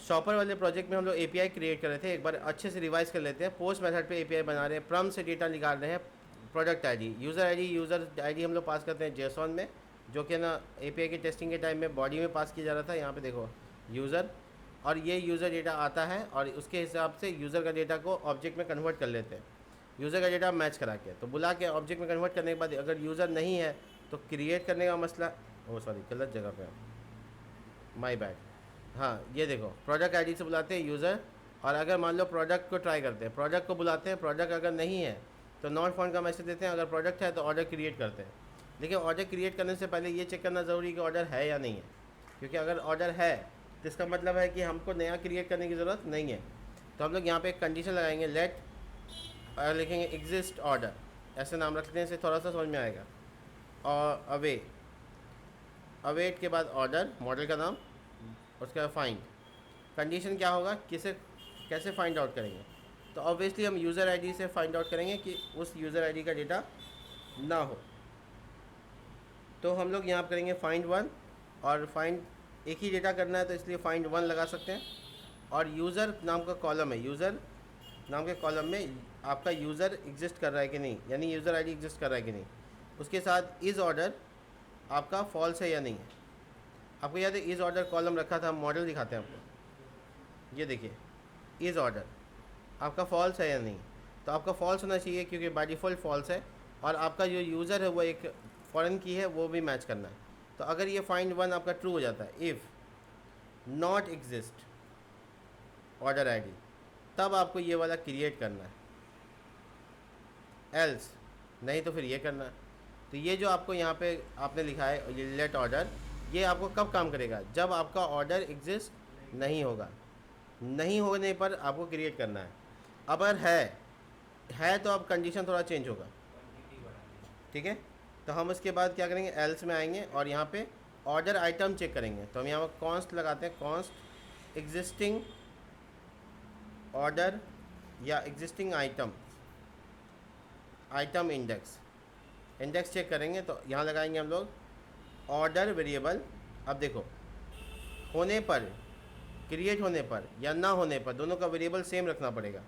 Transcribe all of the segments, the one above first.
Shopper वाले project में हम लोग एपीआई क्रिएट कर रहे थे, एक बार अच्छे से रिवाइज कर लेते हैं। पोस्ट मेथड पे एपीआई बना रहे हैं, प्रम से डेटा निकाल रहे हैं, प्रोडक्ट आईडी, यूज़र आईडी हम लोग पास करते हैं जेसॉन में, जो कि ना एपीआई की टेस्टिंग के टाइम में बॉडी में पास किया जा रहा था। यहाँ पे देखो यूज़र, और ये यूज़र डेटा आता है और उसके हिसाब से यूज़र का डेटा को ऑब्जेक्ट में कन्वर्ट कर लेते हैं, यूज़र का डेटा मैच करा के। तो बुला के ऑब्जेक्ट में कन्वर्ट करने के बाद अगर यूज़र नहीं है तो क्रिएट करने का मसला, ओ सॉरी गलत जगह पे, माय बैड। हाँ ये देखो प्रोडक्ट आईडी से बुलाते हैं यूज़र, और अगर मान लो प्रोडक्ट को ट्राई करते हैं, प्रोडक्ट को बुलाते हैं, प्रोडक्ट अगर नहीं है तो नॉट फाउंड का मैसेज देते हैं, अगर प्रोडक्ट है तो ऑर्डर क्रिएट करते हैं। लेकिन ऑर्डर क्रिएट करने से पहले ये चेक करना ज़रूरी है कि ऑर्डर है या नहीं है, क्योंकि अगर ऑर्डर है तो इसका मतलब है कि हमको नया क्रिएट करने की ज़रूरत नहीं है। तो हम लोग यहाँ पे एक कंडीशन लगाएंगे, लेट लिखेंगे एग्जिस्ट ऑर्डर, ऐसे नाम रखते हैं, इससे थोड़ा सा समझ में आएगा। और अवेट के बाद ऑर्डर, मॉडल का नाम, उसके बाद फाइंड। कंडीशन क्या होगा, कैसे फाइंड आउट करेंगे, तो ऑब्वियसली हम यूज़र आईडी से फाइंड आउट करेंगे कि उस यूज़र आईडी का डेटा ना हो। तो हम लोग यहाँ करेंगे फाइंड वन, और फाइंड एक ही डेटा करना है तो इसलिए फाइंड वन लगा सकते हैं। और यूज़र नाम का कॉलम है, यूज़र नाम के कॉलम में आपका यूज़र एग्जिस्ट कर रहा है कि नहीं, यानी यूज़र आईडी एग्जिस्ट कर रहा है कि नहीं। उसके साथ इज़ ऑर्डर आपका फॉल्स है या नहीं है। आपको याद है इज़ ऑर्डर कॉलम रखा था, हम मॉडल दिखाते हैं आपको, ये देखिए इज़ ऑर्डर आपका फॉल्स है या नहीं। तो आपका फॉल्स होना चाहिए क्योंकि बाय डिफ़ॉल्ट फॉल्स है, और आपका जो यूज़र है वो एक फॉरेन की है, वो भी मैच करना है। तो अगर ये फाइंड वन आपका ट्रू हो जाता है, if not exist order ID, तब आपको ये वाला क्रिएट करना है, एल्स नहीं तो फिर ये करना है। तो ये जो आपको यहाँ पे आपने लिखा है ये लेट ऑर्डर, ये आपको कब काम करेगा, जब आपका ऑर्डर एग्जिस्ट नहीं होगा, नहीं होने पर आपको क्रिएट करना है। अगर है तो अब कंडीशन थोड़ा चेंज होगा, ठीक है। तो हम उसके बाद क्या करेंगे, एल्स में आएंगे और यहाँ पे ऑर्डर आइटम चेक करेंगे। तो हम यहाँ पर कॉन्स्ट लगाते हैं, कॉन्स्ट एग्जिस्टिंग ऑर्डर या एग्जिस्टिंग आइटम इंडेक्स चेक करेंगे। तो यहाँ लगाएंगे हम लोग ऑर्डर वेरिएबल। अब देखो होने पर, क्रिएट होने पर या ना होने पर, दोनों का वेरिएबल सेम रखना पड़ेगा।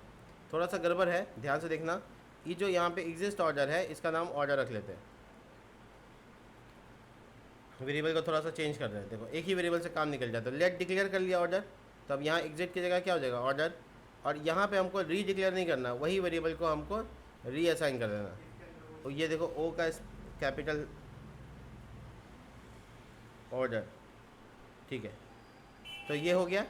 थोड़ा सा गड़बड़ है, ध्यान से देखना। ये जो यहाँ पे एग्जिस्ट ऑर्डर है इसका नाम ऑर्डर रख लेते हैं, वेरिएबल को थोड़ा सा चेंज कर रहे हैं। देखो एक ही वेरिएबल से काम निकल जाता है। लेट डिक्लेयर कर लिया ऑर्डर, तो अब यहाँ एग्जिट की जगह क्या हो जाएगा ऑर्डर, और यहाँ पे हमको री डिक्लेयर नहीं करना, वही वेरिएबल को हमको री असाइन कर देना। तो ये देखो ओ का कैपिटल ऑर्डर, ठीक है। तो ये हो गया।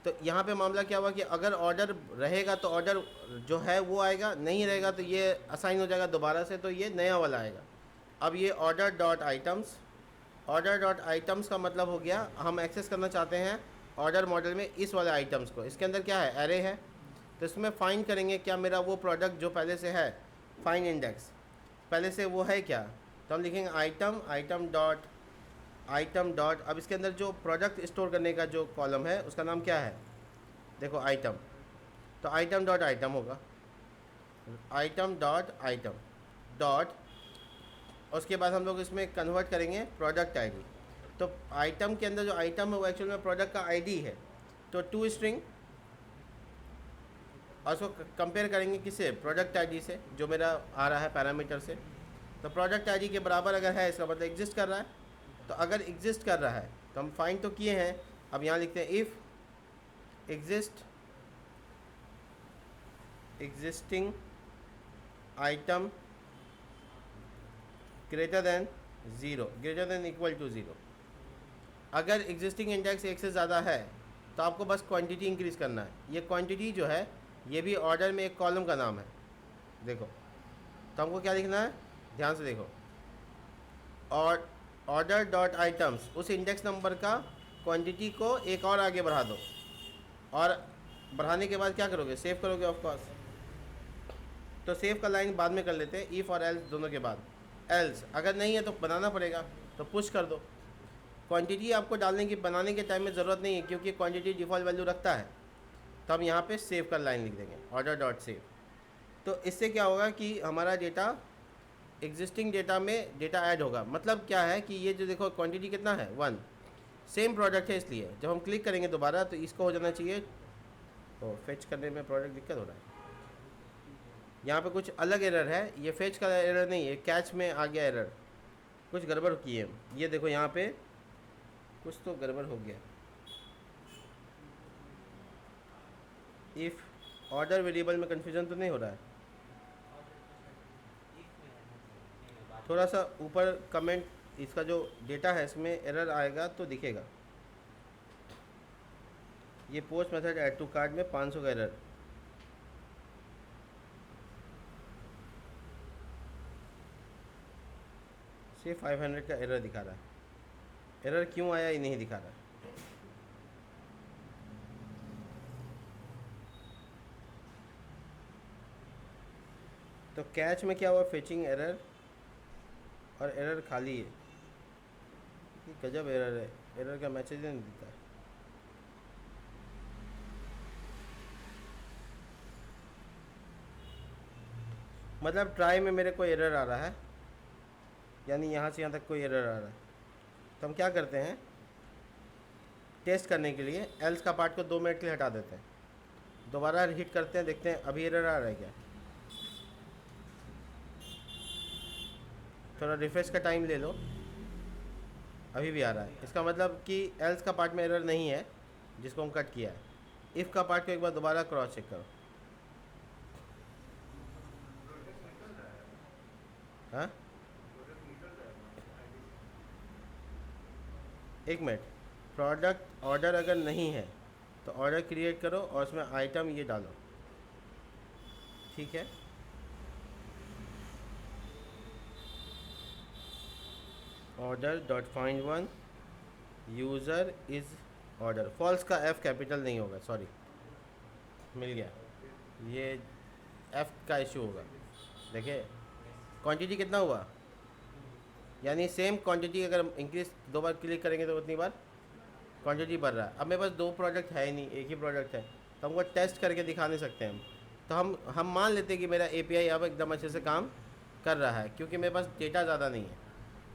तो यहाँ पे मामला क्या हुआ कि अगर ऑर्डर रहेगा तो ऑर्डर जो है वो आएगा, नहीं रहेगा तो ये असाइन हो जाएगा दोबारा से, तो ये नया वाला आएगा। अब ये ऑर्डर डॉट आइटम्स का मतलब हो गया हम एक्सेस करना चाहते हैं ऑर्डर मॉडल में इस वाले आइटम्स को। इसके अंदर क्या है, एरे है, तो इसमें फाइंड करेंगे क्या मेरा वो प्रोडक्ट जो पहले से है, फाइंड इंडेक्स पहले से वो है क्या। तो हम लिखेंगे आइटम डॉट, अब इसके अंदर जो प्रोडक्ट स्टोर करने का जो कॉलम है उसका नाम क्या है, देखो आइटम, तो आइटम डॉट आइटम होगा, आइटम डॉट, उसके बाद हम लोग इसमें कन्वर्ट करेंगे प्रोडक्ट आईडी। तो आइटम के अंदर जो आइटम है वो एक्चुअल में प्रोडक्ट का आईडी है, तो टू स्ट्रिंग, और उसको कंपेयर करेंगे किससे, प्रोडक्ट आईडी से जो मेरा आ रहा है पैरामीटर से। तो प्रोडक्ट आईडी के बराबर अगर है इसका मतलब एग्जिस्ट कर रहा है। तो अगर एग्जिस्ट कर रहा है तो हम फाइंड तो किए हैं, अब यहाँ लिखते हैं if existing item greater than equal to zero. अगर एग्जिस्टिंग इंडेक्स एक से ज़्यादा है तो आपको बस क्वांटिटी इंक्रीज करना है। ये क्वांटिटी जो है ये भी ऑर्डर में एक कॉलम का नाम है, देखो। तो हमको क्या लिखना है, ध्यान से देखो, और ऑर्डर डॉट आइटम्स, उस इंडेक्स नंबर का क्वांटिटी को एक और आगे बढ़ा दो, और बढ़ाने के बाद क्या करोगे, सेव करोगे ऑफ कोर्स। तो सेव का लाइन बाद में कर लेते हैं, इफ़ और एल्स दोनों के बाद। एल्स अगर नहीं है तो बनाना पड़ेगा, तो पुश कर दो। क्वांटिटी आपको डालने की बनाने के टाइम में ज़रूरत नहीं है क्योंकि क्वांटिटी डिफ़ॉल्ट वैल्यू रखता है। तो हम यहाँ पे सेव का लाइन लिख देंगे, ऑर्डर डॉट सेव। तो इससे क्या होगा कि हमारा डेटा एग्जिस्टिंग डेटा में डेटा ऐड होगा। मतलब क्या है कि ये जो देखो क्वांटिटी कितना है 1, सेम प्रोडक्ट है, इसलिए जब हम क्लिक करेंगे दोबारा तो इसको हो जाना चाहिए। तो फेच करने में प्रोडक्ट दिक्कत हो रहा है, यहाँ पे कुछ अलग एरर है, ये फेच का एरर नहीं है, कैच में आ गया एरर, कुछ गड़बड़ की है। ये देखो यहाँ पे कुछ तो गड़बड़ हो गया। इफ़ ऑर्डर वेरिएबल में कन्फ्यूजन तो नहीं हो रहा है? थोड़ा सा ऊपर कमेंट, इसका जो डेटा है इसमें एरर आएगा तो दिखेगा। ये post method add to cart में 500 का एरर। सिर्फ 500 का एरर दिखा रहा है। एरर क्यों आया ये नहीं दिखा रहा है। तो कैच में क्या हुआ, फेचिंग एरर, और एरर खाली है। ये गजब एरर है, एरर का मैसेज नहीं देता है। मतलब ट्राई में मेरे को एरर आ रहा है, यानी यहाँ से यहाँ तक कोई एरर आ रहा है। तो हम क्या करते हैं, टेस्ट करने के लिए एल्स का पार्ट को 2 मिनट के लिए हटा देते हैं, दोबारा हिट करते हैं, देखते हैं अभी एरर आ रहा है क्या। थोड़ा रिफ्रेश का टाइम ले लो, अभी भी आ रहा है। इसका मतलब कि एल्स का पार्ट में एरर नहीं है जिसको हम कट किया है। इफ़ का पार्ट को एक बार दोबारा क्रॉस चेक करो। हाँ, एक मिनट, प्रोडक्ट ऑर्डर अगर नहीं है तो ऑर्डर क्रिएट करो और उसमें आइटम ये डालो, ठीक है। Order dot find one, user is order, false का एफ कैपिटल नहीं होगा, सॉरी, मिल गया। ये एफ का इशू होगा। देखिए क्वांटिटी कितना हुआ, यानी सेम क्वांटिटी अगर इंक्रीज 2 बार क्लिक करेंगे तो उतनी बार क्वांटिटी बढ़ रहा है। अब मेरे पास 2 प्रोडक्ट है ही नहीं, एक ही प्रोडक्ट है, तो हमको टेस्ट करके दिखा नहीं सकते हम। तो हम मान लेते हैं कि मेरा एपीआई अब एकदम अच्छे से काम कर रहा है, क्योंकि मेरे पास डेटा ज़्यादा नहीं है।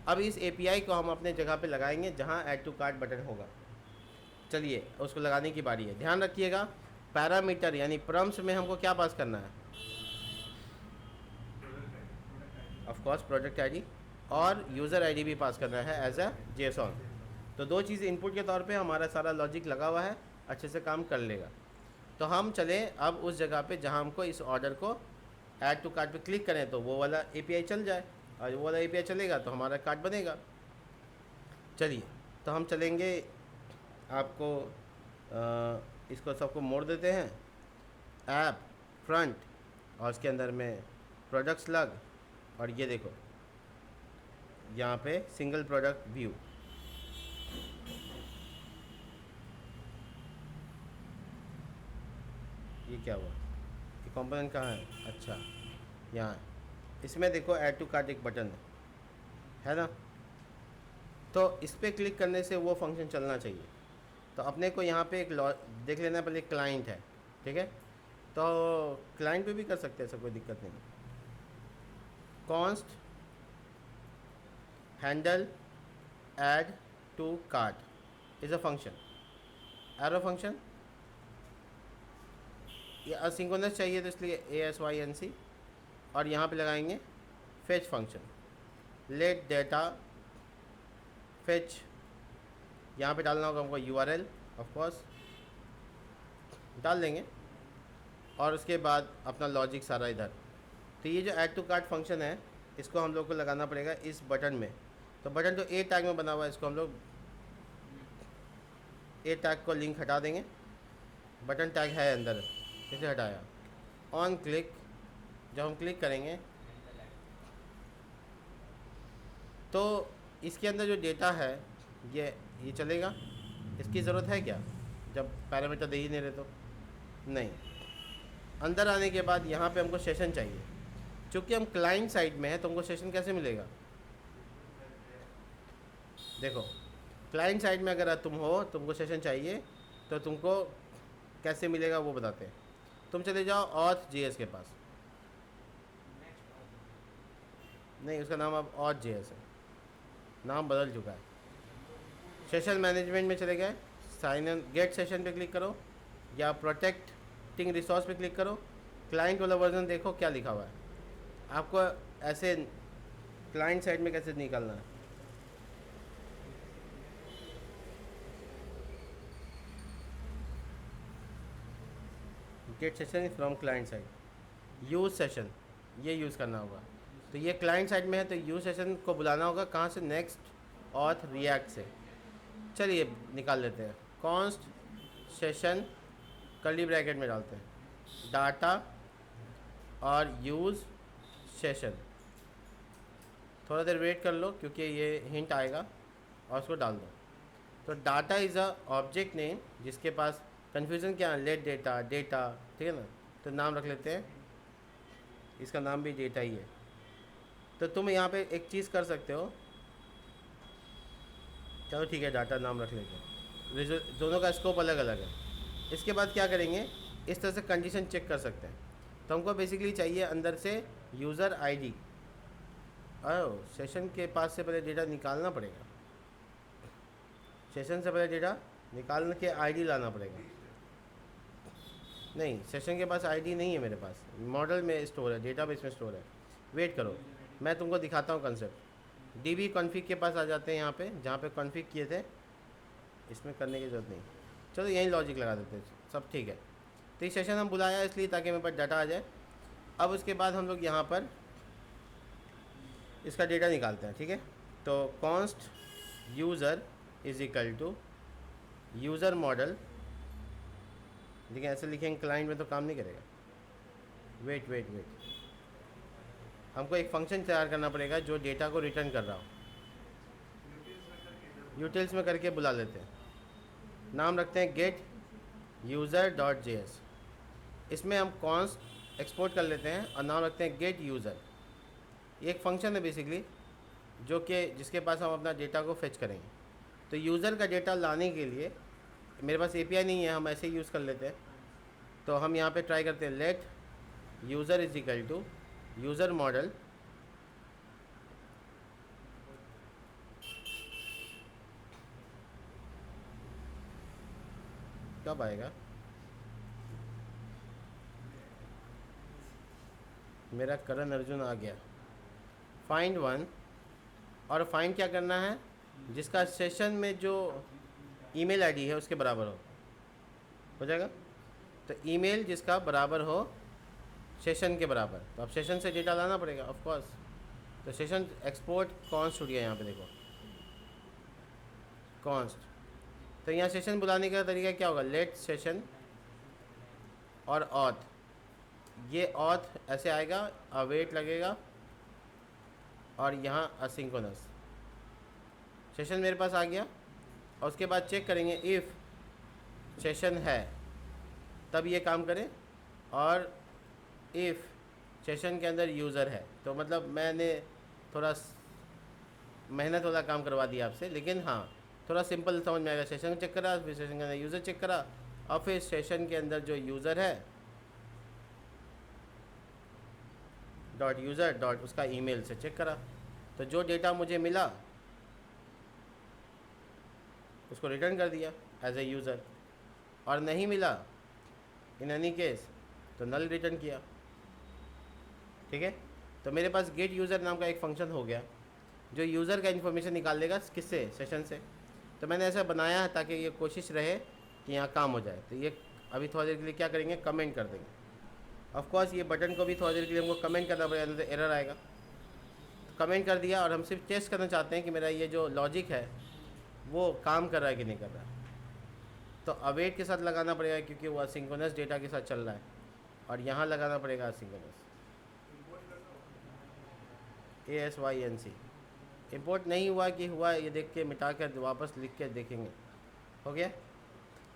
अब इस एपीआई को हम अपने जगह पे लगाएंगे जहाँ ऐड टू कार्ट बटन होगा। चलिए उसको लगाने की बारी है। ध्यान रखिएगा, पैरामीटर यानी प्रम्स में हमको क्या पास करना है, ऑफ कोर्स प्रोडक्ट आईडी, और यूज़र आईडी भी पास करना है एज अ जेसॉन। तो 2 चीज़ इनपुट के तौर पे हमारा सारा लॉजिक लगा हुआ है, अच्छे से काम कर लेगा। तो हम चले अब उस जगह पे जहाँ हमको इस ऑर्डर को ऐड टू कार्ट पे क्लिक करें तो वो वाला एपीआई चल जाए, और वो वाला एपीआई चलेगा तो हमारा कार्ट बनेगा। चलिए तो हम चलेंगे, आपको इसको सबको मोड़ देते हैं, ऐप फ्रंट, और उसके अंदर में प्रोडक्ट्स लग, और ये देखो यहाँ पे सिंगल प्रोडक्ट व्यू। ये क्या हुआ, ये कंपोनेंट कहाँ है, अच्छा यहाँ है। इसमें देखो ऐड टू कार्ट एक बटन है ना, तो इस पर क्लिक करने से वो फंक्शन चलना चाहिए। तो अपने को यहाँ पे एक देख लेना पहले, क्लाइंट है, ठीक है, तो क्लाइंट पे भी कर सकते हैं, ऐसा कोई दिक्कत नहीं। Const handle add to cart is a function, arrow function. ये असिंक्रोनस चाहिए तो इसलिए ASYNC, और यहाँ पे लगाएंगे fetch function, let data fetch. यहाँ पे डालना होगा हमको URL, ऑफ कोर्स डाल देंगे, और उसके बाद अपना लॉजिक सारा इधर। तो ये जो ऐड टू कार्ट फंक्शन है इसको हम लोग को लगाना पड़ेगा इस बटन में। तो बटन तो ए टैग में बना हुआ है, इसको हम लोग ए टैग को लिंक हटा देंगे, बटन टैग है अंदर, इसे हटाया। ऑन क्लिक, जब हम क्लिक करेंगे तो इसके अंदर जो डेटा है ये चलेगा। इसकी ज़रूरत है क्या, जब पैरामीटर दे ही नहीं रहे तो नहीं। अंदर आने के बाद यहाँ पे हमको सेशन चाहिए, चूँकि हम क्लाइंट साइड में है तो हमको सेशन कैसे मिलेगा। देखो क्लाइंट साइड में अगर तुम हो, तुमको सेशन चाहिए, तो तुमको कैसे मिलेगा वो बताते हैं। तुम चले जाओ auth.js के पास, नहीं उसका नाम अब auth.js है, नाम बदल चुका है। सेशन मैनेजमेंट में चले गए, साइन इन गेट सेशन पे क्लिक करो या प्रोटेक्टिंग रिसोर्स पे क्लिक करो, क्लाइंट वाला वर्जन देखो क्या लिखा हुआ है। आपको ऐसे क्लाइंट साइड में कैसे निकालना है, get session from client side, use session ये यूज़ करना होगा। तो ये क्लाइंट साइड में है तो यूज़ सेशन को बुलाना होगा कहाँ से, नेक्स्ट ऑथ रिएक्ट से। चलिए निकाल लेते हैं, कॉन्स्ट सेशन कर्ली ब्रैकेट में डालते हैं डाटा और यूज़ सेशन। थोड़ा देर वेट कर लो क्योंकि ये हिंट आएगा और उसको डाल दो। तो data is a object name जिसके पास कन्फ्यूज़न क्या है, लेट डेटा डेटा, ठीक है ना। तो नाम रख लेते हैं, इसका नाम भी डेटा ही है। तो तुम यहाँ पे एक चीज़ कर सकते हो, चलो ठीक है डाटा नाम रख लेते हैं, दोनों का स्कोप अलग अलग है। इसके बाद क्या करेंगे, इस तरह से कंडीशन चेक कर सकते हैं। तो हमको बेसिकली चाहिए अंदर से यूज़र आईडी, ओह सेशन के पास से पहले डेटा निकालना पड़ेगा, सेशन से पहले डेटा निकालने के आईडी लाना पड़ेगा। नहीं सेशन के पास आईडी नहीं है मेरे पास, मॉडल में स्टोर है, डेटाबेस में स्टोर है। वेट करो मैं तुमको दिखाता हूँ कंसेप्ट। डीबी कॉन्फ़िग के पास आ जाते हैं, यहाँ पे जहाँ पे कॉन्फ़िग किए थे, इसमें करने की ज़रूरत नहीं। चलो यहीं लॉजिक लगा देते हैं, सब ठीक है। तो ये सेशन हम बुलाया इसलिए ताकि मेरे पास डाटा आ जाए। अब उसके बाद हम लोग यहाँ पर इसका डेटा निकालते हैं, ठीक है। तो const user is equal to user model, लेकिन ऐसे लिखेंगे क्लाइंट में तो काम नहीं करेगा। वेट वेट वेट, हमको एक फंक्शन तैयार करना पड़ेगा जो डेटा को रिटर्न कर रहा हो। यूटिल्स में करके बुला लेते हैं, नाम रखते हैं गेट यूज़र डॉट जेएस। इसमें हम कॉन्स्ट एक्सपोर्ट कर लेते हैं और नाम रखते हैं गेट यूज़र। ये एक फंक्शन है बेसिकली जो कि जिसके पास हम अपना डेटा को फेच करेंगे। तो यूज़र का डेटा लाने के लिए मेरे पास एपीआई नहीं है, हम ऐसे ही यूज़ कर लेते हैं। तो हम यहाँ पे ट्राई करते हैं, let user is equal to user model कब आएगा, मेरा करण अर्जुन आ गया। फाइंड वन, और फाइंड क्या करना है, जिसका सेशन में जो ईमेल आईडी है उसके बराबर हो जाएगा। तो ईमेल जिसका बराबर हो सेशन के बराबर, तो अब सेशन से डेटा लाना पड़ेगा ऑफ कोर्स। तो सेशन एक्सपोर्ट कॉन्स्ट उठ गया, यहाँ पे देखो कॉन्स्ट। तो यहाँ सेशन बुलाने का तरीका क्या होगा, लेट सेशन और ऑथ, ये ऑथ ऐसे आएगा, अवेट लगेगा और यहाँ असिंक्रोनस। सेशन मेरे पास आ गया और उसके बाद चेक करेंगे इफ़ सेशन है तब ये काम करें, और इफ़ सेशन के अंदर यूज़र है तो मतलब मैंने थोड़ा मेहनत वाला काम करवा दिया आपसे, लेकिन हाँ थोड़ा सिंपल समझ में आएगा। सेशन चेक करा, फिर सेशन के अंदर यूज़र चेक करा, और फिर सेशन के अंदर जो यूज़र है डॉट यूज़र डॉट उसका ईमेल से चेक करा। तो जो डेटा मुझे मिला उसको रिटर्न कर दिया एज ए यूज़र, और नहीं मिला इन एनी केस तो नल रिटर्न किया, ठीक है। तो मेरे पास गेट यूज़र नाम का एक फंक्शन हो गया जो यूज़र का इन्फॉर्मेशन निकाल लेगा, किससे, सेशन से। तो मैंने ऐसा बनाया है ताकि ये कोशिश रहे कि यहाँ काम हो जाए। तो ये अभी थोड़ी देर के लिए क्या करेंगे, कमेंट कर देंगे। ऑफ कोर्स ये बटन को भी थोड़ी देर के लिए हमको कमेंट करना पड़ेगा, नहीं तो एरर आएगा। तो कमेंट कर दिया, और हम सिर्फ टेस्ट करना चाहते हैं कि मेरा ये जो लॉजिक है वो काम कर रहा है कि नहीं कर रहा है। तो अवेट के साथ लगाना पड़ेगा क्योंकि वो असिंक्रोनस डेटा के साथ चल रहा है, और यहाँ लगाना पड़ेगा असिंक्रोनस, ASYNC। इम्पोर्ट नहीं हुआ कि हुआ, ये देख के मिटा कर वापस लिख के देखेंगे, हो गया।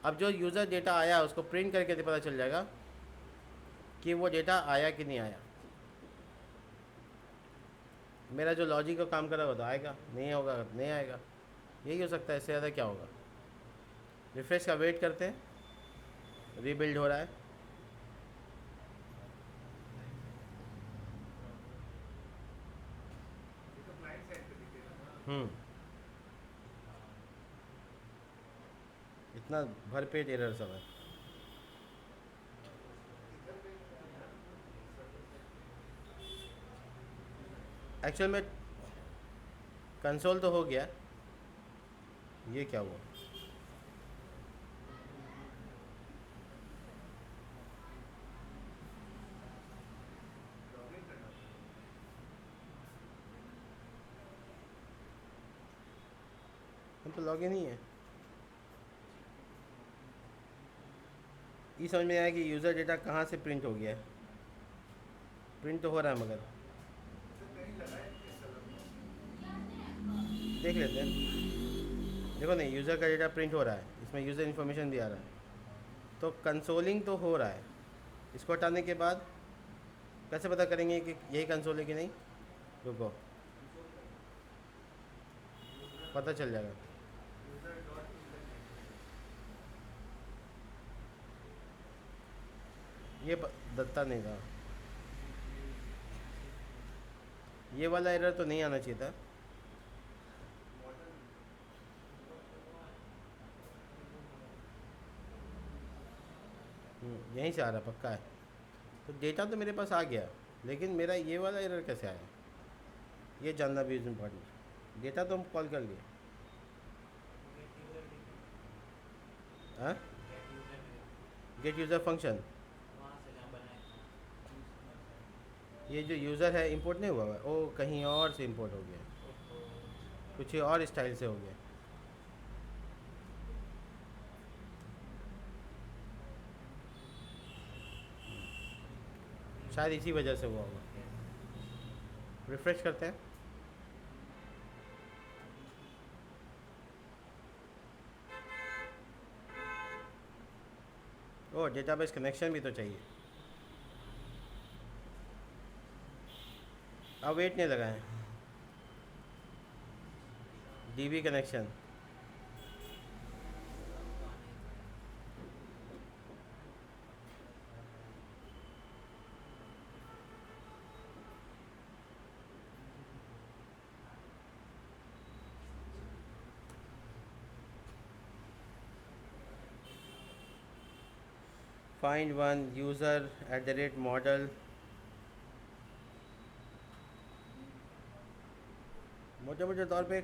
अब जो यूज़र डेटा आया उसको प्रिंट करके पता चल जाएगा कि वो डेटा आया कि नहीं आया। मेरा जो लॉजिक का काम कर रहा है वो तो आएगा, नहीं होगा नहीं आएगा, यही हो सकता है, इससे ज़्यादा क्या होगा। रिफ्रेश का वेट करते हैं, रीबिल्ड हो रहा है। इतना भरपेट एरर सब है। एक्चुअल में कंसोल तो हो गया। ये क्या हुआ? हम तो लॉगिन ही है। ये समझ में आया कि यूज़र डेटा कहाँ से प्रिंट हो गया है। प्रिंट तो हो रहा है मगर देख लेते हैं। देखो नहीं, यूज़र का डेटा प्रिंट हो रहा है, इसमें यूज़र इन्फॉर्मेशन भी आ रहा है, तो कंसोलिंग तो हो रहा है। इसको हटाने के बाद कैसे पता करेंगे कि यही कंसोल है कि नहीं? रुको, पता चल जाएगा। ये दत्ता नहीं था। ये वाला एरर तो नहीं आना चाहिए था। यहीं से आ रहा पक्का है। तो डेटा तो मेरे पास आ गया, लेकिन मेरा ये वाला एरर कैसे आया, ये जानना भी इज़ इम्पॉर्टेंट। डेटा तो हम कॉल कर लिए। हाँ, गेट यूज़र फंक्शन। ये जो यूज़र है इंपोर्ट नहीं हुआ है, वो कहीं और से इंपोर्ट हो गया, कुछ और स्टाइल से हो गया। शायद इसी वजह से हुआ होगा। रिफ़्रेश करते हैं। ओ, डेटाबेस कनेक्शन भी तो चाहिए। अब वेट नहीं लगाएं। DB connection. Find one user @model। मोटे मोटे तौर पे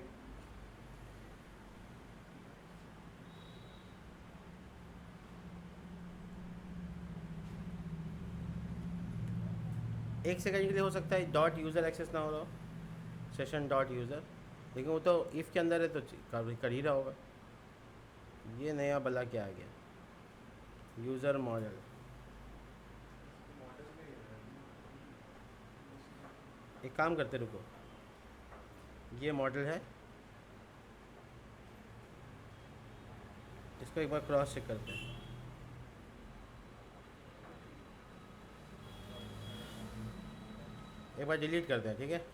एक सेकंड के लिए हो सकता है डॉट यूज़र एक्सेस ना हो रहा हो, सेशन डॉट यूज़र, लेकिन वो तो इफ़ के अंदर है तो कर ही रहा होगा। ये नया बला क्या आ गया? User model. एक काम करते, रुको, ये मॉडल है, इसको एक बार क्रॉस चेक करते हैं। एक बार डिलीट करते हैं, ठीक है।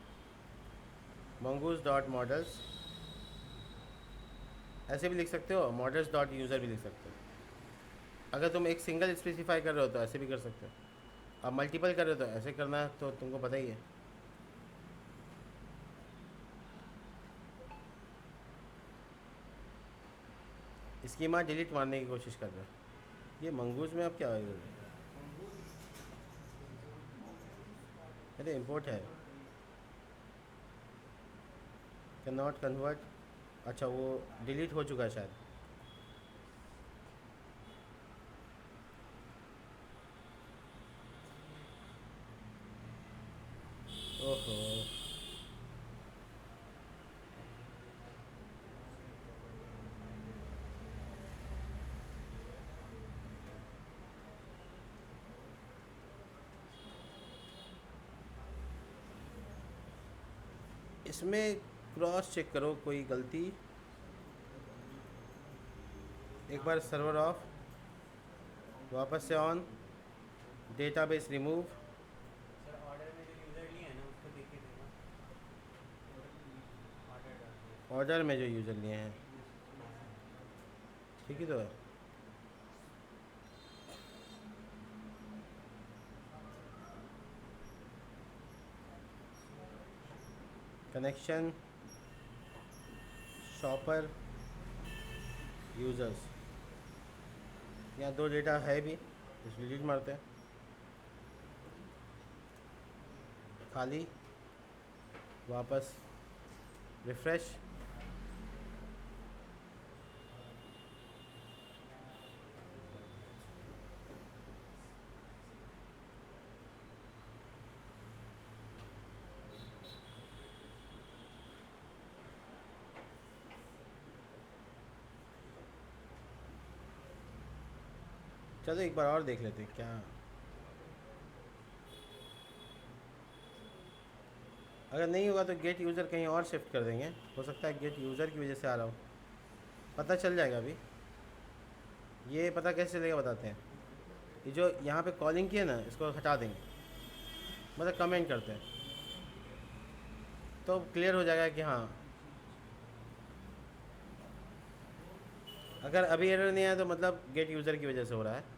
मंगूस डॉट मॉडल्स, ऐसे भी लिख सकते हो, मॉडल्स डॉट यूज़र भी लिख सकते हो। अगर तुम एक सिंगल स्पेसिफाई कर रहे हो तो ऐसे भी कर सकते हो। अब मल्टीपल कर रहे हो तो ऐसे करना है, तो तुमको पता ही है। स्कीमा डिलीट मारने की कोशिश कर रहे हैं। ये मंगूस में अब क्या है? अरे इम्पोर्ट है, कैन नॉट कन्वर्ट। अच्छा, वो डिलीट हो चुका है शायद। ओहो, इसमें क्रॉस चेक करो कोई गलती। एक बार सर्वर ऑफ, वापस से on, database remove. Sir order में जो यूज़र लिए हैं ना उसको देखिए देना। ऑर्डर डाल ऑर्डर में जो यूज़र लिए हैं, ठीक ही तो है। Connection, shopper, users. यहाँ 2 डेटा है भी, इस डिलीट मारते हैं, खाली, वापस रिफ्रेश। चलो एक बार और देख लेते हैं क्या। अगर नहीं होगा तो गेट यूज़र कहीं और शिफ्ट कर देंगे, हो सकता है गेट यूज़र की वजह से आ रहा हो, पता चल जाएगा अभी। ये पता कैसे चलेगा बताते हैं। ये जो यहाँ पे कॉलिंग की है ना, इसको हटा देंगे, मतलब कमेंट करते हैं तो क्लियर हो जाएगा कि हाँ। अगर अभी एरर नहीं आया तो मतलब गेट यूज़र की वजह से हो रहा है।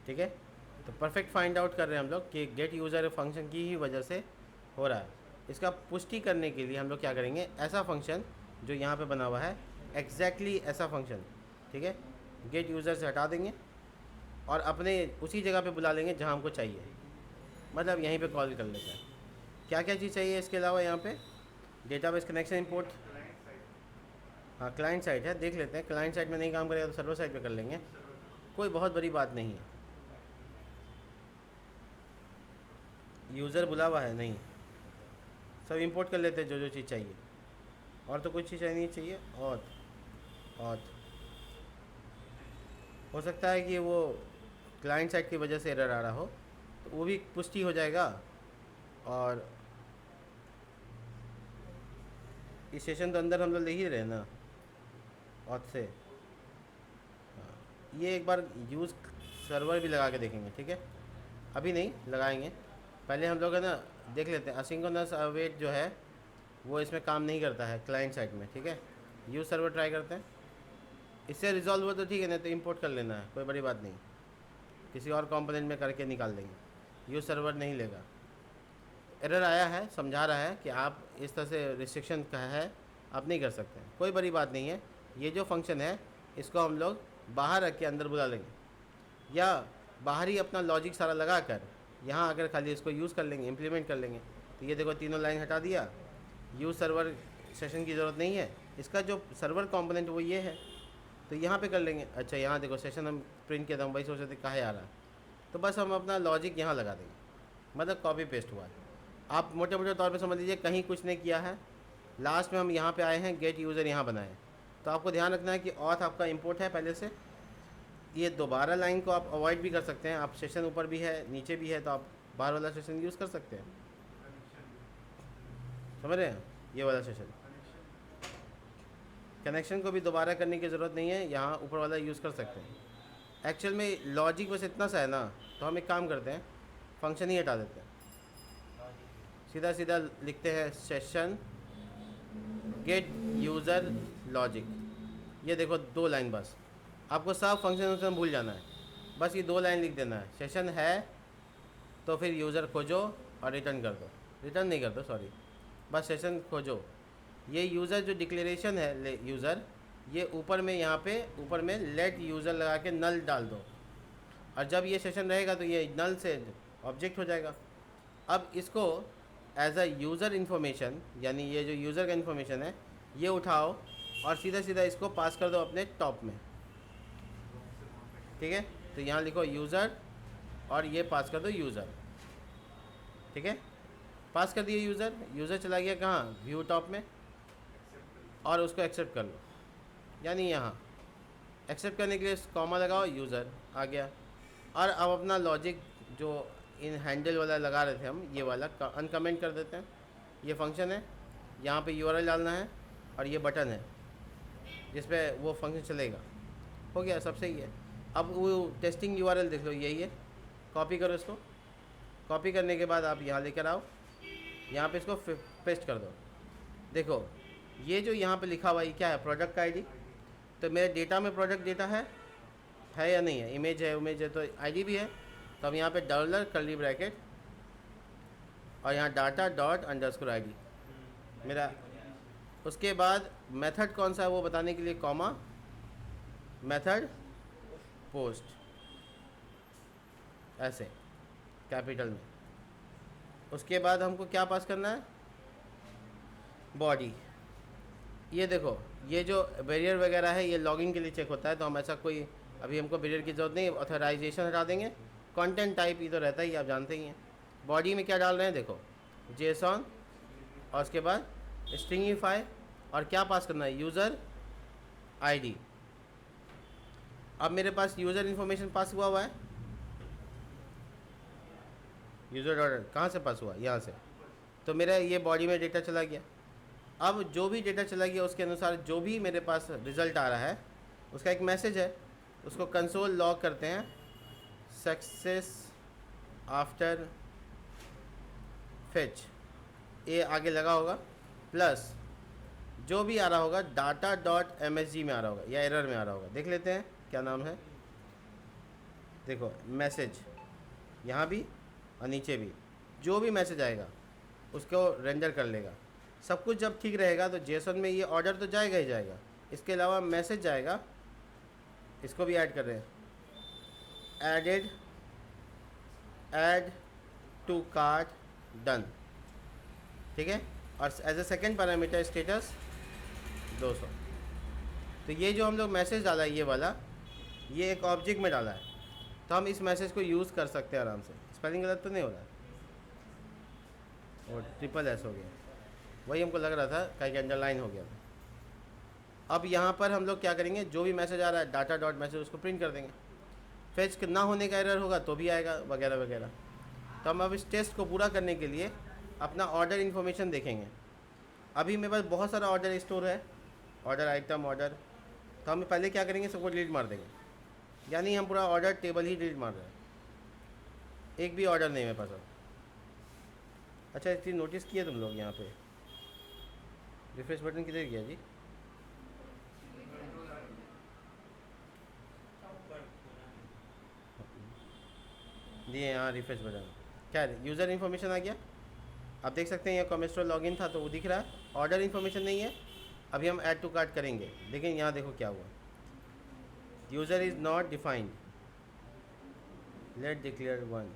ठीक है, तो परफेक्ट फाइंड आउट कर रहे हैं हम लोग कि गेट यूज़र फंक्शन की ही वजह से हो रहा है। इसका पुष्टि करने के लिए हम लोग क्या करेंगे, ऐसा फंक्शन जो यहाँ पे बना हुआ है, एग्जैक्टली ऐसा फंक्शन, ठीक है, गेट यूज़र से हटा देंगे और अपने उसी जगह पे बुला लेंगे जहाँ हमको चाहिए, मतलब यहीं पे कॉल कर लेते हैं। क्या क्या चीज़ चाहिए इसके अलावा, यहाँ पे डेटाबेस कनेक्शन इंपोर्ट, हाँ क्लाइंट साइड है, देख लेते हैं। क्लाइंट साइड में नहीं काम करेगा तो सर्वर साइड पे कर लेंगे, कोई बहुत बड़ी बात नहीं है। यूज़र बुला हुआ है नहीं, सब इंपोर्ट कर लेते हैं जो जो चीज़ चाहिए, और तो कुछ चीज़ नहीं चाहिए। और हो सकता है कि वो क्लाइंट साइड की वजह से एरर आ रहा हो, तो वो भी पुष्टि हो जाएगा। और इस सेशन तो अंदर हम लोग ले ही रहे हैं ना ऑथ से। हाँ, ये एक बार यूज़ सर्वर भी लगा के देखेंगे, ठीक है, अभी नहीं लगाएंगे, पहले हम लोग है ना देख लेते हैं। असिंक्रोनस अवेट जो है वो इसमें काम नहीं करता है क्लाइंट साइड में, ठीक है। यूज़ सर्वर ट्राई करते हैं, इससे रिजॉल्व हो तो ठीक है, नहीं तो इंपोर्ट कर लेना है, कोई बड़ी बात नहीं, किसी और कंपोनेंट में करके निकाल देंगे। यूज़ सर्वर नहीं लेगा। एरर आया है, समझा रहा है कि आप इस तरह से रिस्ट्रिक्शन का है, आप नहीं कर सकते, कोई बड़ी बात नहीं है। ये जो फंक्शन है इसको हम लोग बाहर रख के अंदर बुला लेंगे, या बाहर ही अपना लॉजिक सारा लगा कर यहाँ आकर खाली इसको यूज़ कर लेंगे, इम्प्लीमेंट कर लेंगे। तो ये देखो तीनों लाइन हटा दिया, यूज़ सर्वर सेशन की ज़रूरत नहीं है, इसका जो सर्वर कंपोनेंट वो ये है, तो यहाँ पे कर लेंगे। अच्छा यहाँ देखो सेशन हम प्रिंट किया था, हम वही सोच रहे थे कहाँ आ रहा है, तो बस हम अपना लॉजिक यहाँ लगा देंगे, मतलब कॉपी पेस्ट हुआ है। आप मोटे मोटे तौर पे समझ लीजिए कहीं कुछ नहीं किया है, लास्ट में हम यहाँ पे आए हैं, गेट यूज़र यहाँ बनाए। तो आपको ध्यान रखना है कि ऑथ आपका इंपोर्ट है पहले से, ये दोबारा लाइन को आप अवॉइड भी कर सकते हैं। आप सेशन ऊपर भी है नीचे भी है, तो आप बाहर वाला सेशन यूज़ कर सकते हैं, समझ रहे हैं, ये वाला सेशन। कनेक्शन को भी दोबारा करने की ज़रूरत नहीं है, यहाँ ऊपर वाला यूज़ कर सकते हैं। एक्चुअल में लॉजिक बस इतना सा है ना, तो हम एक काम करते हैं, फंक्शन ही हटा देते हैं, सीधा सीधा लिखते हैं सेशन गेट यूज़र लॉजिक। ये देखो 2 लाइन, बस आपको सब फंक्शन भूल जाना है, बस ये 2 लाइन लिख देना है। सेशन है तो फिर यूज़र खोजो और रिटर्न कर दो, रिटर्न नहीं कर दो सॉरी, बस सेशन खोजो। ये यूज़र जो डिक्लेरेशन है यूज़र, ये ऊपर में यहाँ पे ऊपर में लेट यूज़र लगा के नल डाल दो, और जब ये सेशन रहेगा तो ये नल से ऑब्जेक्ट हो जाएगा। अब इसको एज अ यूज़र इन्फॉर्मेशन, यानी ये जो यूज़र का इन्फॉर्मेशन है ये उठाओ और सीधा सीधा इसको पास कर दो अपने टॉप में, ठीक है। तो यहाँ लिखो यूज़र और ये पास कर दो यूज़र, ठीक है, पास कर दिए यूज़र। यूज़र चला गया कहाँ, व्यू टॉप में, और उसको एक्सेप्ट कर लो, यानी यहाँ एक्सेप्ट करने के लिए कॉमा लगाओ, यूज़र आ गया। और अब अपना लॉजिक जो इन हैंडल वाला लगा रहे थे हम, ये वाला अनकमेंट कर देते हैं। ये फंक्शन है, यहाँ पे यूआरएल डालना है, और ये बटन है जिस पे वो फंक्शन चलेगा। हो गया, सब सही है। अब वो टेस्टिंग यूआरएल देख लो, यही है, कॉपी करो इसको। कॉपी करने के बाद आप यहाँ लेकर आओ, यहाँ पे इसको पेस्ट कर दो। देखो ये जो यहाँ पे लिखा हुआ ये क्या है, प्रोडक्ट का आईडी। तो मेरे डेटा में प्रोडक्ट डेटा है या नहीं है, इमेज है इमेज है, तो आईडी भी है। तो अब यहाँ पे डॉलर कर्ली ब्रैकेट और यहाँ डाटा डॉट अंडरस्कोर आईडी, मेरा उसके बाद मेथड कौन सा है वो बताने के लिए कॉमा, मेथड पोस्ट, ऐसे कैपिटल में। उसके बाद हमको क्या पास करना है, बॉडी। ये देखो, ये जो बैरियर वगैरह है ये लॉगिन के लिए चेक होता है, तो हम ऐसा कोई अभी हमको बैरियर की ज़रूरत नहीं, ऑथराइजेशन हटा देंगे। कंटेंट टाइप ये तो रहता ही, आप जानते ही हैं। बॉडी में क्या डाल रहे हैं देखो, जेसॉन, और उसके बाद स्ट्रिंगिफाई, और क्या पास करना है, यूज़र आईडी। अब मेरे पास यूज़र इन्फॉर्मेशन पास हुआ है, यूज़र ऑर्डर कहाँ से पास हुआ, यहाँ से, तो मेरा ये बॉडी में डेटा चला गया। अब जो भी डेटा चला गया उसके अनुसार जो भी मेरे पास रिज़ल्ट आ रहा है उसका एक मैसेज है, उसको कंसोल लॉग करते हैं, सक्सेस आफ्टर फेच, ये आगे लगा होगा, प्लस जो भी आ रहा होगा डाटा डॉट MSG में आ रहा होगा या एरर में आ रहा होगा। देख लेते हैं क्या नाम है, देखो मैसेज यहाँ भी और नीचे भी, जो भी मैसेज आएगा उसको रेंडर कर लेगा। सब कुछ जब ठीक रहेगा तो जेसन में ये ऑर्डर तो जाएगा ही जाएगा, इसके अलावा मैसेज जाएगा, इसको भी ऐड कर रहे हैं, ऐड टू कार्ट डन, ठीक है। और as a second parameter status 200। तो ये जो हम लोग मैसेज डाला है ये वाला, ये एक ऑब्जेक्ट में डाला है, तो हम इस मैसेज को यूज़ कर सकते हैं आराम से। स्पेलिंग गलत तो नहीं हो रहा है, और ट्रिपल एस हो गया, वही हमको लग रहा था कहीं अंडरलाइन हो गया था। अब यहाँ पर हम लोग क्या करेंगे, जो भी मैसेज आ रहा है डाटा डॉट मैसेज उसको प्रिंट कर देंगे। फेच ना होने का एरर होगा तो भी आएगा वगैरह वगैरह। तो हम अब इस टेस्ट को पूरा करने के लिए अपना ऑर्डर इन्फॉर्मेशन देखेंगे। अभी मेरे पास बहुत सारा ऑर्डर स्टोर है, ऑर्डर आइटम ऑर्डर, तो हम पहले क्या करेंगे, सबको डिलीट मार देंगे, यानी हम पूरा ऑर्डर टेबल ही डिलीट मार रहे हैं, एक भी ऑर्डर नहीं मेरे पास अब। अच्छा एक चीज़ नोटिस किया तुम लोग, यहाँ पे रिफ्रेश बटन किधर गया जी, दिए यहाँ रिफ्रेश बटन, क्या यूज़र इन्फॉर्मेशन आ गया। आप देख सकते हैं यहाँ कोमेस्ट्रो लॉगिन था तो वो दिख रहा है, ऑर्डर इन्फॉर्मेशन नहीं है। अभी हम ऐड टू कार्ट करेंगे, लेकिन यहाँ देखो क्या हुआ, user is not defined, let declare 1।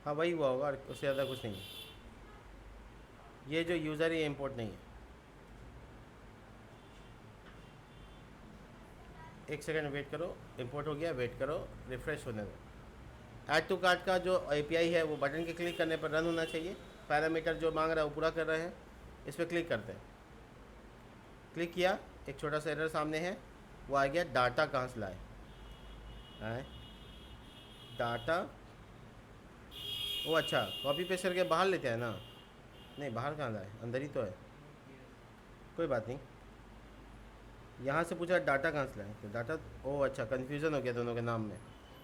हाँ वही हुआ होगा, उससे ज़्यादा कुछ नहीं है। ये जो यूज़र है ये इम्पोर्ट नहीं है। एक सेकंड वेट करो, इंपोर्ट हो गया, वेट करो, रिफ़्रेश होने दो। ऐड टू कार्ट का जो API है वो बटन के क्लिक करने पर रन होना चाहिए। पैरामीटर जो मांग रहा है वो पूरा कर रहे हैं, इस पर क्लिक करते हैं। क्लिक किया, एक छोटा सा एरर सामने है, वो आ गया डाटा कहाँ से लाए हैं, डाटा, वो अच्छा कॉपी पेस्ट करके बाहर लेते हैं ना, नहीं बाहर कहाँ लाए, अंदर ही तो है, कोई बात नहीं। यहाँ से पूछा डाटा कहाँ से लाए, तो डाटा, ओ अच्छा कन्फ्यूज़न हो गया दोनों के नाम में,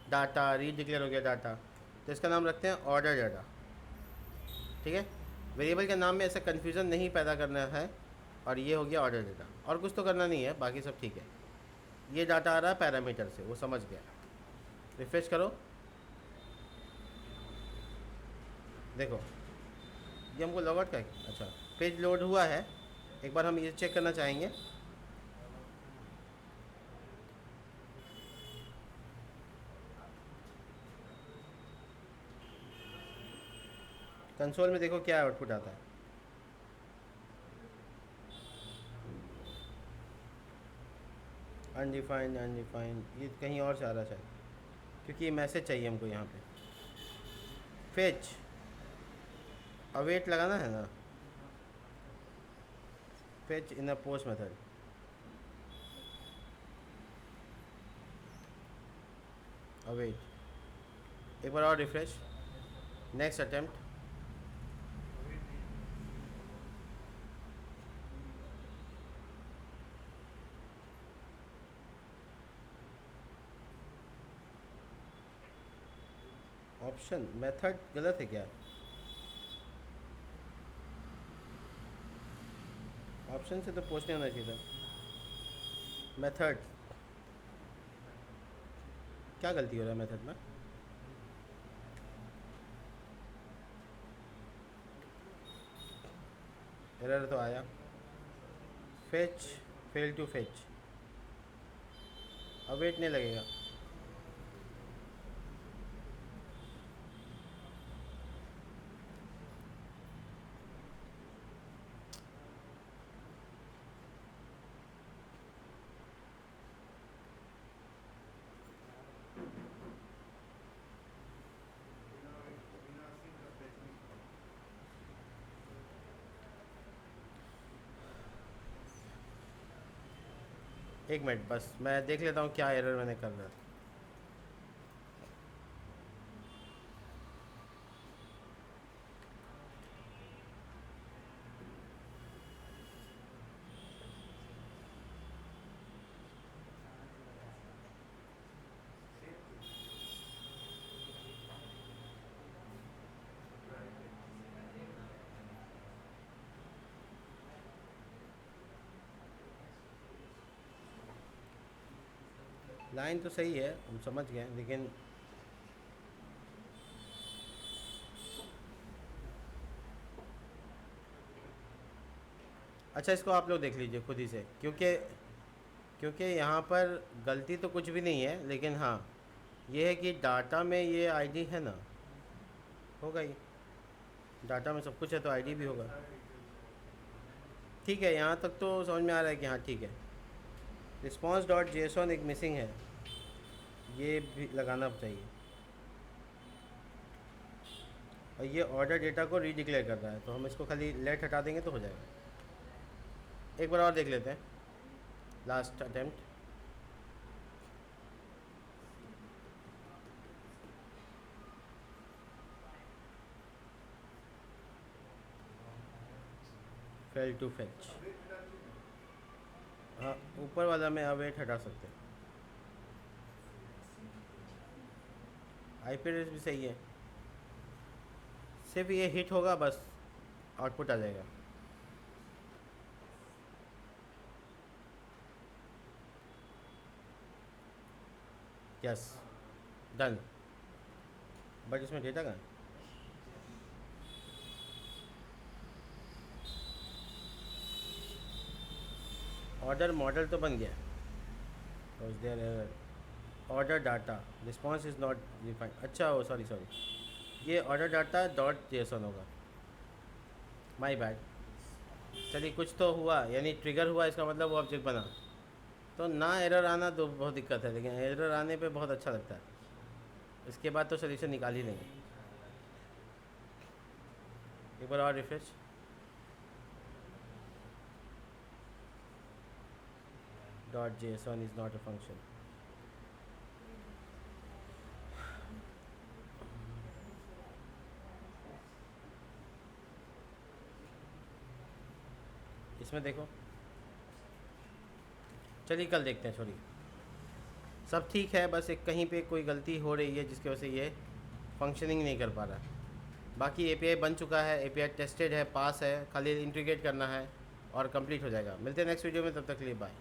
डाटा री डिक्लेयर हो गया डाटा, तो इसका नाम रखते हैं ऑर्डर डाटा, ठीक है। वेरिएबल के नाम में ऐसा कन्फ्यूज़न नहीं पैदा करना है, और ये हो गया ऑर्डर डाटा, और कुछ तो करना नहीं है, बाकी सब ठीक है। ये डाटा आ रहा है पैरामीटर से, वो समझ गया। रिफ्रेश करो, देखो ये हमको लॉग आउट का, अच्छा पेज लोड हुआ है, एक बार हम ये चेक करना चाहेंगे। कंसोल में देखो क्या आउटपुट आता है, अनडिफाइंड अनडिफाइंड, ये कहीं और से आ रहा है शायद, क्योंकि ये मैसेज चाहिए हमको यहाँ पे। फेच अवेट लगाना है ना, फेच इन अ पोस्ट मेथड, अवेट, एक बार और refresh, next attempt, option method गलत है क्या, ऑप्शन से तो पोस्ट नहीं होना चाहिए था, मेथड क्या गलती हो रहा है मेथड में, एरर तो आया, fetch fail to fetch, await नहीं लगेगा। एक मिनट बस, मैं देख लेता हूँ क्या एरर मैंने कर रहा। लाइन तो सही है, हम समझ गए, लेकिन अच्छा इसको आप लोग देख लीजिए खुद ही से, क्योंकि यहाँ पर गलती तो कुछ भी नहीं है, लेकिन हाँ ये है कि डाटा में ये आईडी है ना, होगा ही, डाटा में सब कुछ है तो आईडी भी होगा। ठीक है, यहाँ तक तो समझ में आ रहा है कि हाँ ठीक है। रिस्पॉन्स डॉट जेसन एक मिसिंग है, ये भी लगाना चाहिए। और ये ऑर्डर डेटा को रीडिक्लेयर कर रहा है, तो हम इसको खाली लेट हटा देंगे तो हो जाएगा। एक बार और देख लेते हैं, last attempt. Fail to fetch, हाँ ऊपर वाला में अवेट हटा सकते हैं। आईपी एड्रेस भी सही है, सिर्फ ये हिट होगा बस आउटपुट आ जाएगा। यस डन, बट इसमें डेटा कहाँ है? ऑर्डर मॉडल तो बन गया, order data response is not defined. अच्छा ओ सॉरी, ये ऑर्डर डाटा डॉट जेसन होगा, माय बैड। चलिए कुछ तो हुआ, यानी ट्रिगर हुआ, इसका मतलब वो ऑब्जेक्ट बना। तो ना एरर आना तो बहुत दिक्कत है, लेकिन एरर आने पे बहुत अच्छा लगता है। इसके बाद तो सोल्यूशन निकाल ही लेंगे। एक बार और refresh, dot JSON is not a function. इसमें देखो, चलिए कल देखते हैं, छोड़िए सब ठीक है, बस एक कहीं पे कोई गलती हो रही है जिसकी वजह से ये फंक्शनिंग नहीं कर पा रहा है। बाकी एपीआई बन चुका है, एपीआई टेस्टेड है, पास है, खाली इंटीग्रेट करना है और कंप्लीट हो जाएगा। मिलते हैं नेक्स्ट वीडियो में, तब तक के लिए बाय।